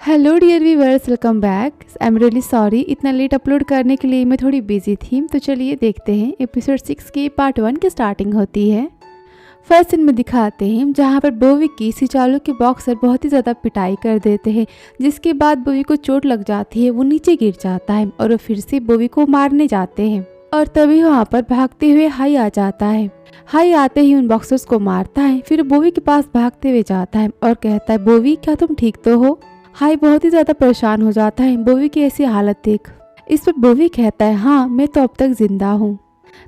Hello dear viewers, welcome back. I am really sorry इतना late upload करने के लिए, मैं थोड़ी बिजी थी। तो चलिए देखते हैं एपिसोड 6 की पार्ट 1 की स्टार्टिंग होती है। फर्स्ट सीन में दिखाते हैं जहां पर बोवी की सिचालू के बॉक्सर बहुत ही ज़्यादा पिटाई कर देते हैं, जिसके बाद बोवी को चोट लग जाती है। वो नीचे गिर जाता है और वो फिर से बोवी को मारने जाते हैं और तभी वहाँ पर भागते हुए हाई आ जाता है। हाई आते ही उन बॉक्सर्स को मारता है, फिर बोवी के पास भागते हुए जाता है और कहता है, बोवी क्या तुम ठीक तो हो? हाई बहुत ही ज़्यादा परेशान हो जाता है बोवी की ऐसी हालत देख। इस पर बोवी कहता है, हाँ मैं तो अब तक जिंदा हूँ।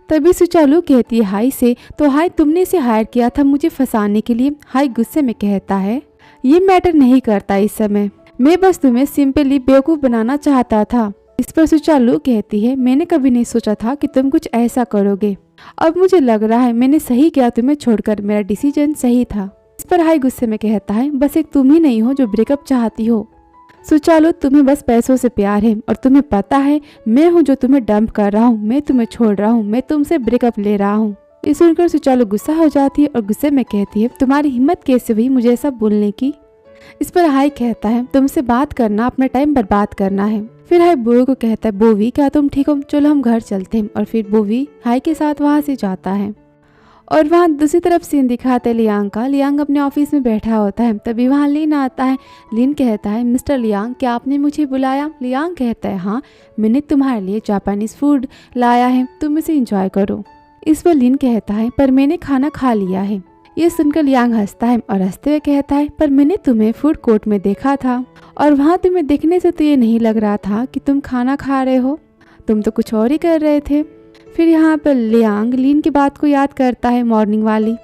तभी सुचालू कहती है हाई से, तो हाई तुमने इसे हायर किया था मुझे फंसाने के लिए। हाई गुस्से में कहता है, ये मैटर नहीं करता इस समय, मैं बस तुम्हें सिंपली बेवकूफ़ बनाना चाहता था। इस पर सुचालू कहती है, मैंने कभी नहीं सोचा था कि तुम कुछ ऐसा करोगे। अब मुझे लग रहा है मैंने सही किया तुम्हें छोड़कर, मेरा डिसीजन सही था। इस पर हाई गुस्से में कहता है, बस एक तुम ही नहीं हो जो ब्रेकअप चाहती हो। सुचालू तुम्हें बस पैसों से प्यार है और तुम्हें पता है मैं हूँ जो तुम्हें डंप कर रहा हूँ, मैं तुम्हें छोड़ रहा हूँ, मैं तुमसे ब्रेकअप ले रहा हूँ। ये सुनकर सुचालू गुस्सा हो जाती है और गुस्से में कहती है, तुम्हारी हिम्मत कैसे हुई मुझे ऐसा बोलने की? इस पर हाई कहता है, तुमसे बात करना अपना टाइम बर्बाद करना है। फिर हाई बोवी को कहता है, बोवी क्या तुम ठीक हो? चलो हम घर चलते हैं। और फिर बोवी हाई के साथ वहाँ से जाता है। और वहाँ दूसरी तरफ सीन दिखाते हैं लियांग का। लियांग अपने ऑफिस में बैठा होता है, तभी वहाँ लिन आता है। लिन कहता है, मिस्टर लियांग क्या आपने मुझे बुलाया? लियांग कहता है, हाँ मैंने तुम्हारे लिए जापानीज फूड लाया है, तुम इसे एंजॉय करो। इस पर लिन कहता है, पर मैंने खाना खा लिया है। ये सुनकर लियांग हंसता है और हंसते हुए कहता है, पर मैंने तुम्हें फूड कोर्ट में देखा था और वहाँ तुम्हें देखने से तो ये नहीं लग रहा था कि तुम खाना खा रहे हो, तुम तो कुछ और ही कर रहे थे। फिर यहाँ पर लियांग लिन की बात को याद करता है, मॉर्निंग वाली,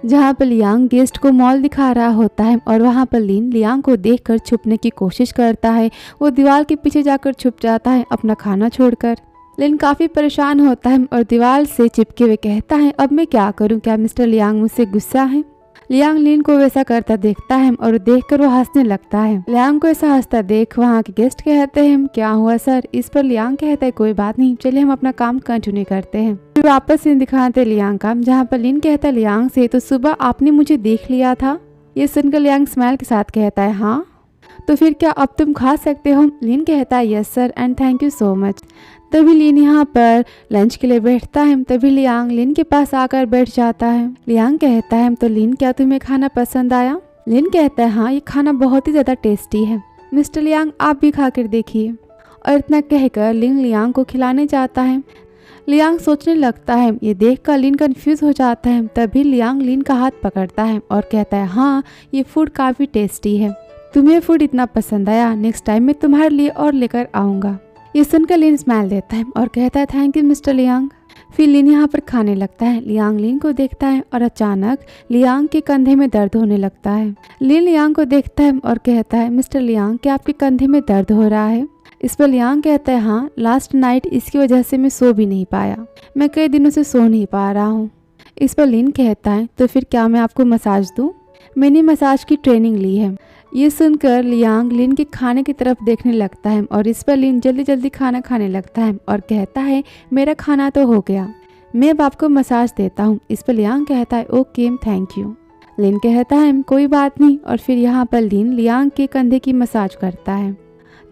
जहाँ पर लियांग गेस्ट को मॉल दिखा रहा होता है और वहाँ पर लिन लियांग को देखकर छुपने की कोशिश करता है। वो दीवार के पीछे जाकर छुप जाता है अपना खाना छोड़कर। लिन काफ़ी परेशान होता है और दीवार से चिपके हुए कहता है, अब मैं क्या करूँ? क्या मिस्टर लियांग मुझसे गुस्सा है? लियांग लिन को वैसा करता देखता है और देखकर वो हंसने लगता है। लियांग को ऐसा हंसता देख वहाँ के गेस्ट कहते हैं, क्या हुआ सर? इस पर लियांग कहता है, कोई बात नहीं, चलिए हम अपना काम कंटिन्यू करते हैं। फिर वापस सीन दिखाते लियांग का, जहाँ पर लिन कहता है लियांग से, तो सुबह आपने मुझे देख लिया था? ये सुनकर लियांग स्माइल के साथ कहता है, हाँ तो फिर क्या अब तुम खा सकते हो? लिन कहता है, yes sir and thank you so much. तभी लिन यहाँ पर लंच के लिए बैठता है, तभी लियांग लिन के पास आकर बैठ जाता है। लियांग कहता है, तो लिन क्या तुम्हें खाना पसंद आया? लिन कहता है, हाँ ये खाना बहुत ही ज़्यादा टेस्टी है, मिस्टर लियांग आप भी खा कर देखिए। और इतना कहकर लिन लियांग को खिलाने जाता है। लियांग सोचने लगता है, ये देखकर लिन कंफ्यूज हो जाता है। तभी लियांग लिन का हाथ पकड़ता है और कहता है, हाँ ये फूड काफ़ी टेस्टी है, तुम्हें फूड इतना पसंद आया, नेक्स्ट टाइम मैं तुम्हारे लिए और लेकर आऊँगा। ये सुनकर लिन स्माइल देता है और कहता है, थैंक यू मिस्टर लियांग। फिर लिन यहाँ पर खाने लगता है। लियांग लिन को देखता है और अचानक लियांग के कंधे में दर्द होने लगता है। लिन लियांग को देखता है और कहता है, मिस्टर लियांग क्या आपके कंधे में दर्द हो रहा है? इस पर लियांग कहता है, हाँ लास्ट नाइट इसकी वजह से मैं सो भी नहीं पाया, मैं कई दिनों से सो नहीं पा रहा हूँ। इस पर लिन कहता है, तो फिर क्या मैं आपको मसाज दूँ? मैंने मसाज की ट्रेनिंग ली है। ये सुनकर लियांग लिन के खाने की तरफ देखने लगता है और इस पर लिन जल्दी जल्दी खाना खाने लगता है और कहता है, मेरा खाना तो हो गया, मैं अब आपको मसाज देता हूँ। इस पर लियांग कहता है, ओके थैंक यू। लिन कहता है, कोई बात नहीं। और फिर यहाँ पर लिन लियांग के कंधे की मसाज करता है।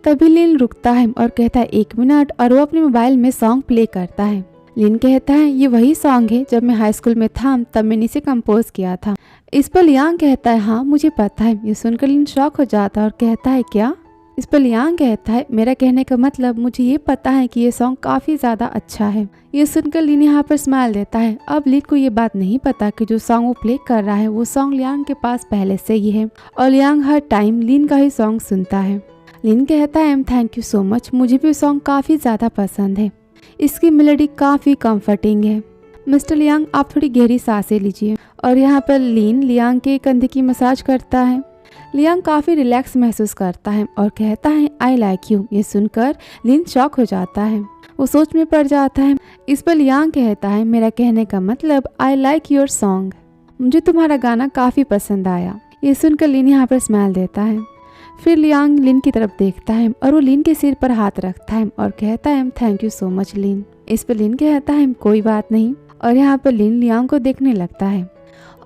तभी लिन रुकता है और कहता है, 1 मिनट, और वो अपने मोबाइल में सॉन्ग प्ले करता है। लिन कहता है, ये वही सॉन्ग है जब मैं हाई स्कूल में था, तब मैंने इसे कंपोज किया था। इस पर लियांग कहता है, हाँ मुझे पता है। ये सुनकर लिन शॉक हो जाता है और कहता है, क्या? इस पर लियांग कहता है, मेरा कहने का मतलब मुझे ये पता है कि ये सॉन्ग काफ़ी ज़्यादा अच्छा है। ये सुनकर लिन यहाँ पर स्माइल देता है। अब लिन को ये बात नहीं पता कि जो सॉन्ग वो प्ले कर रहा है वो सॉन्ग लियांग के पास पहले से ही है और लियांग हर टाइम लिन का ही सॉन्ग सुनता है। लिन कहता है, थैंक यू सो मच, मुझे भी सॉन्ग काफ़ी ज़्यादा पसंद है, इसकी मेलोडी काफ़ी कंफर्टिंग है। मिस्टर लियांग आप थोड़ी गहरी सांसें लीजिए। और यहाँ पर लिन लियांग के कंधे की मसाज करता है। लियांग काफ़ी रिलैक्स महसूस करता है और कहता है, आई लाइक यू। ये सुनकर लिन शॉक हो जाता है, वो सोच में पड़ जाता है। इस पर लियांग कहता है, मेरा कहने का मतलब आई लाइक योर सॉन्ग, मुझे तुम्हारा गाना काफ़ी पसंद आया। ये सुनकर लिन यहाँ पर स्माइल देता है। फिर लियांग लिन की तरफ देखता है और वो लिन के सिर पर हाथ रखता है और कहता है, थैंक यू सो मच लिन। इस पर लिन कहता है, कोई बात नहीं। और यहाँ पर लिन लियांग को देखने लगता है।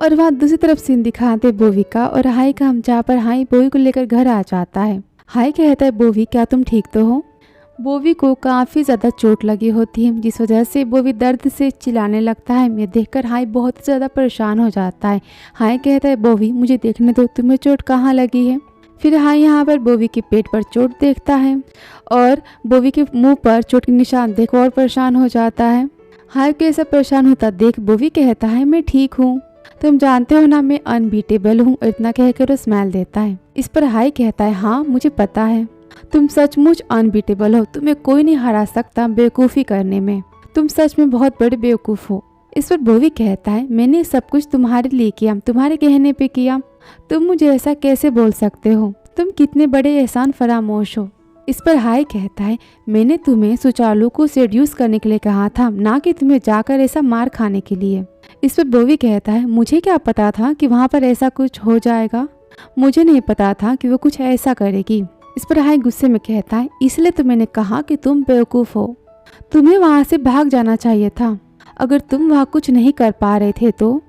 और वहाँ दूसरी तरफ सीन दिखाते बोवी का और हाई का, जहाँ पर हाई बोवी को लेकर घर आ जाता है। हाय कहता है बोवी क्या तुम ठीक तो हो। बोवी को काफ़ी ज़्यादा चोट लगी होती है जिस वजह से बोवी दर्द से चिल्लाने लगता है। ये देखकर हाय बहुत ज़्यादा परेशान हो जाता है। हाय कहता है बोवी मुझे देखने दो, तुम्हें चोट कहाँ लगी है। फिर हाय यहाँ पर बोवी के पेट पर चोट देखता है और बोवी के मुंह पर चोट के निशान देख और परेशान हो जाता है। हाय को ऐसा परेशान होता देख बोवी कहता है मैं ठीक हूँ, तुम जानते हो ना मैं अनबीटेबल हूँ। इतना कहकर वो स्माइल देता है। इस पर हाय कहता है हाँ मुझे पता है, तुम सचमुच अनबीटेबल हो, तुम्हें कोई नहीं हरा सकता बेवकूफ़ी करने में, तुम सच में बहुत बड़े बेवकूफ़ हो। इस पर बोवी कहता है मैंने सब कुछ तुम्हारे लिए किया, तुम्हारे कहने पे किया, तुम मुझे ऐसा कैसे बोल सकते हो, तुम कितने बड़े एहसान फरामोश हो। इस पर हाय कहता है मैंने तुम्हें सुचालू को सेड्यूस करने के लिए कहा था, ना कि तुम्हें जाकर ऐसा मार खाने के लिए। इस पर बोवी कहता है मुझे क्या पता था कि वहाँ पर ऐसा कुछ हो जाएगा, मुझे नहीं पता था कि वो कुछ ऐसा करेगी। इस पर हाय गुस्से में कहता है इसलिए तो मैंने कहा कि तुम बेवकूफ़ हो, तुम्हें वहाँ से भाग जाना चाहिए था। अगर तुम वहाँ कुछ नहीं कर पा रहे थे तो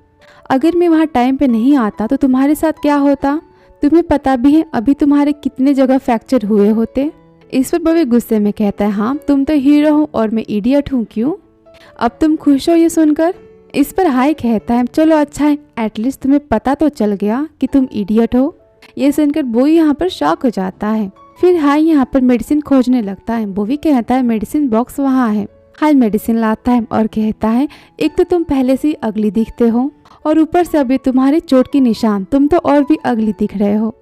अगर मैं वहाँ टाइम पे नहीं आता तो तुम्हारे साथ क्या होता, तुम्हें पता भी है अभी तुम्हारे कितने जगह फ्रैक्चर हुए होते। इस पर बोवी गुस्से में कहता है हाँ तुम तो हीरो हो और मैं इडियट हूँ, क्यों अब तुम खुश हो ये सुनकर। इस पर हाय कहता है चलो अच्छा है, एटलीस्ट तुम्हें पता तो चल गया कि तुम इडियट हो। ये सुनकर बोवी यहाँ पर शॉक हो जाता है। फिर हाय यहाँ पर मेडिसिन खोजने लगता है। बोवी कहता है मेडिसिन बॉक्स वहाँ है। हाय मेडिसिन लाता है और कहता है एक तो तुम पहले से ही अगली दिखते हो और ऊपर से अभी तुम्हारे चोट की निशान, तुम तो और भी अगली दिख रहे हो,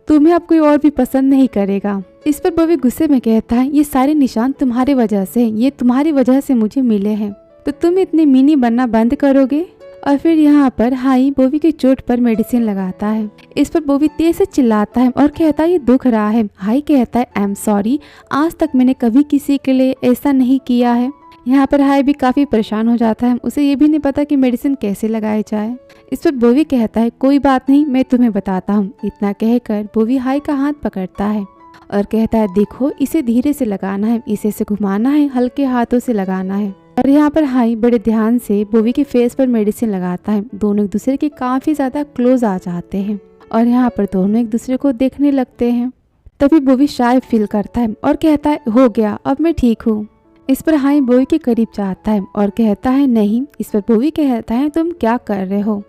तुम्हें अब कोई और भी पसंद नहीं करेगा। इस पर बोवी गुस्से में कहता है ये सारे निशान तुम्हारी वजह से, ये तुम्हारी वजह से मुझे मिले हैं, तो तुम इतनी मिनी बनना बंद करोगे। और फिर यहाँ पर हाई बोवी की चोट पर मेडिसिन लगाता है। इस पर बोवी तेज से चिल्लाता है और कहता है ये दुख रहा है। हाई कहता है आई एम सॉरी, आज तक मैंने कभी किसी के लिए ऐसा नहीं किया है। यहाँ पर हाई भी काफ़ी परेशान हो जाता है, उसे ये भी नहीं पता कि मेडिसिन कैसे लगाई जाए। इस पर बोवी कहता है कोई बात नहीं मैं तुम्हें बताता हूँ। इतना कहकर बोवी हाई का हाथ पकड़ता है और कहता है देखो इसे धीरे से लगाना है, इसे से घुमाना है, हल्के हाथों से लगाना है। और यहाँ पर हाई बड़े ध्यान से बोवी के फेस पर मेडिसिन लगाता है। दोनों एक दूसरे के काफ़ी ज़्यादा क्लोज आ जाते हैं और यहाँ पर दोनों एक दूसरे को देखने लगते हैं। तभी बोवी शाय फील करता है और कहता है हो गया अब मैं ठीक हूँ। इस पर हाई बोवी के करीब जाता है और कहता है नहीं। इस पर बोवी कहता है तुम क्या कर रहे हो।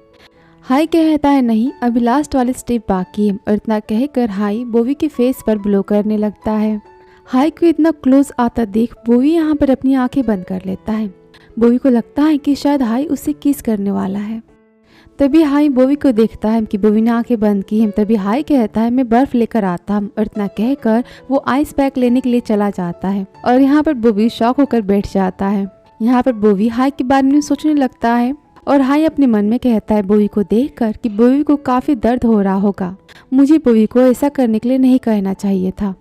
हाई कहता है नहीं अभी लास्ट वाले स्टेप बाकी है। और इतना कहकर हाई बोवी के फेस पर ब्लो करने लगता है। हाई को इतना क्लोज आता देख बोवी यहाँ पर अपनी आंखें बंद कर लेता है। बोवी को लगता है कि शायद हाई उससे किस करने वाला है। तभी हाई बोवी को देखता है कि बोवी ने आंखें बंद की हैं। तभी हाई कहता है मैं बर्फ लेकर आता हूँ। और इतना कहकर वो आइस पैक लेने के लिए चला जाता है और यहाँ पर बोवी शॉक होकर बैठ जाता है। यहाँ पर बोवी हाई के बारे में सोचने लगता है और हाई अपने मन में कहता है बोवी को देखकर कि बोवी को काफ़ी दर्द हो रहा होगा, मुझे बोवी को ऐसा करने के लिए नहीं कहना चाहिए था।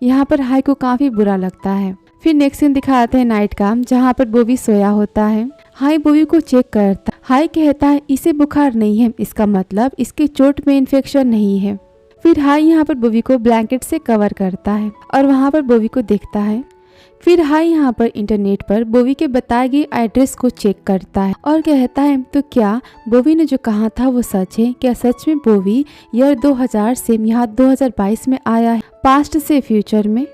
यहाँ पर हाई को काफ़ी बुरा लगता है। फिर नेक्स्ट सीन दिखाते हैं नाइट का, जहाँ पर बोवी सोया होता है। हाई बोवी को चेक करता। हाई कहता है इसे बुखार नहीं है, इसका मतलब इसके चोट में इन्फेक्शन नहीं है। फिर हाई यहाँ पर बोवी को ब्लैंकेट से कवर करता है और वहाँ पर बोवी को देखता है। फिर हाई यहाँ पर इंटरनेट पर बोवी के बताए गए एड्रेस को चेक करता है और कहता है तो क्या बोवी ने जो कहा था वो सच है, क्या सच में बोवी ईयर 2000 से यहाँ 2022 में आया है, पास्ट से फ्यूचर में।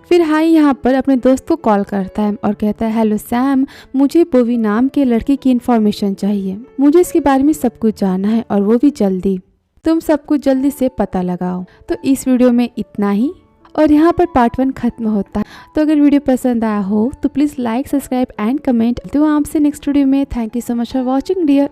फिर हाई यहाँ पर अपने दोस्त को कॉल करता है और कहता है हेलो सैम, मुझे बोवी नाम के लड़की की इन्फॉर्मेशन चाहिए, मुझे इसके बारे में सब कुछ जानना है और वो भी जल्दी, तुम सब कुछ जल्दी से पता लगाओ। तो इस वीडियो में इतना ही और यहाँ पर पार्ट 1 खत्म होता है। तो अगर वीडियो पसंद आया हो तो please like, subscribe and comment. तो आपसे नेक्स्ट वीडियो में। Thank you so much for watching dear.